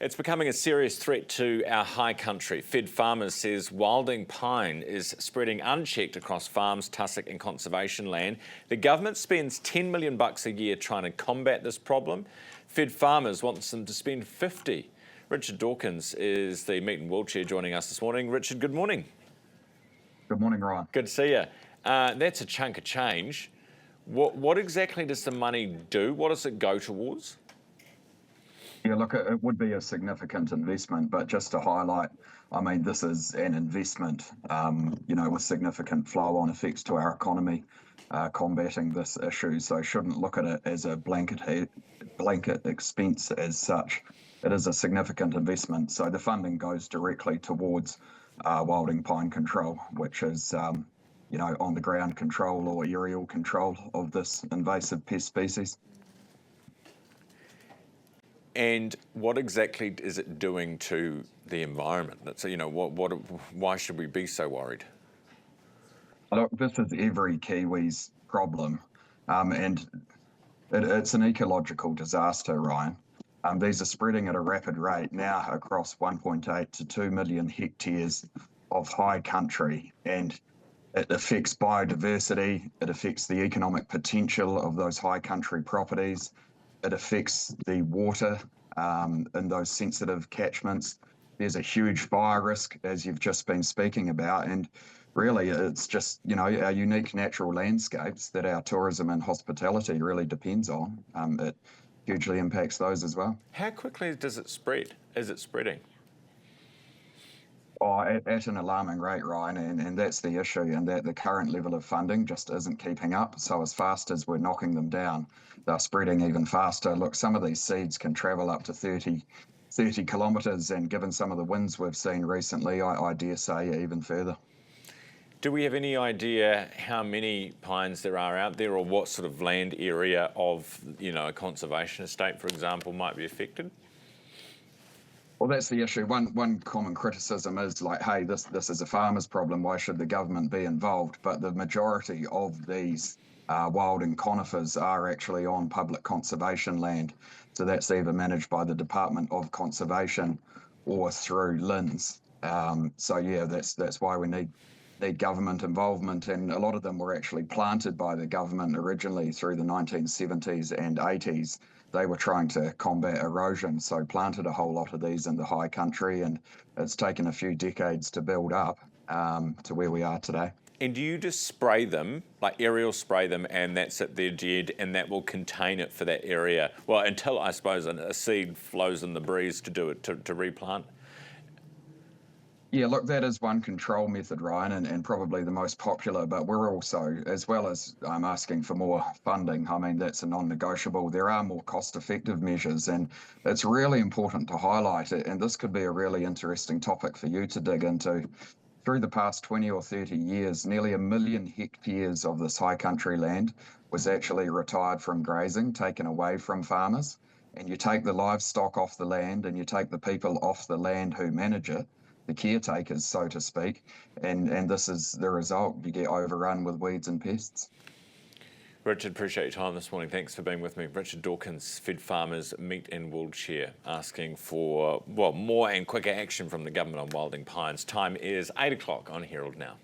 It's becoming a serious threat to our high country. Fed Farmers says wilding pine is spreading unchecked across farms, tussock and conservation land. The government spends $10 million a year trying to combat this problem. Fed Farmers wants them to spend 50. Richard Dawkins is the Meat and Wool Chair joining us this morning. Richard, good morning. Good morning, Ryan. Good to see you. That's a chunk of change. What exactly does the money do? What does it go towards? Yeah, look, it would be a significant investment, but just to highlight, I mean, this is an investment, with significant flow-on effects to our economy, combating this issue. So shouldn't look at it as a blanket expense as such. It is a significant investment. So the funding goes directly towards wilding pine control, which is, on the ground control or aerial control of this invasive pest species. And what exactly is it doing to the environment? So, why should we be so worried? Look, this is every Kiwi's problem, and it's an ecological disaster, Ryan. These are spreading at a rapid rate now across 1.8 to 2 million hectares of high country, and it affects biodiversity, it affects the economic potential of those high country properties, it affects the water in those sensitive catchments. There's a huge fire risk, as you've just been speaking about, and really it's just, our unique natural landscapes that our tourism and hospitality really depends on. It hugely impacts those as well. How quickly does it spread? Is it spreading? At an alarming rate, Ryan, and that's the issue, and that the current level of funding just isn't keeping up. So as fast as we're knocking them down, they're spreading even faster. Look, some of these seeds can travel up to 30 kilometres, and given some of the winds we've seen recently, I dare say even further. Do we have any idea how many pines there are out there, or what sort of land area of, a conservation estate, for example, might be affected? Well, that's the issue. One common criticism is like, hey, this is a farmer's problem. Why should the government be involved? But the majority of these wilding conifers are actually on public conservation land. So that's either managed by the Department of Conservation or through LINZ. That's why we need government involvement, and a lot of them were actually planted by the government originally through the 1970s and 80s. They were trying to combat erosion, so planted a whole lot of these in the high country, and it's taken a few decades to build up to where we are today. And do you just spray them, like aerial spray them, and that's it, they're dead, and that will contain it for that area? Well, until, I suppose, a seed flows in the breeze to do it, to replant? Yeah, look, that is one control method, Ryan, and probably the most popular, but we're also, as well as asking for more funding, I mean, that's a non-negotiable. There are more cost-effective measures, and it's really important to highlight it, and this could be a really interesting topic for you to dig into. Through the past 20 or 30 years, nearly 1 million hectares of this high country land was actually retired from grazing, taken away from farmers, and you take the livestock off the land and you take the people off the land who manage it, the caretakers, so to speak, and this is the result. You get overrun with weeds and pests. Richard, appreciate your time this morning. Thanks for being with me. Richard Dawkins, Fed Farmers Meat and Wool Chair, asking for more and quicker action from the government on wilding pines. Time is 8 o'clock on Herald Now.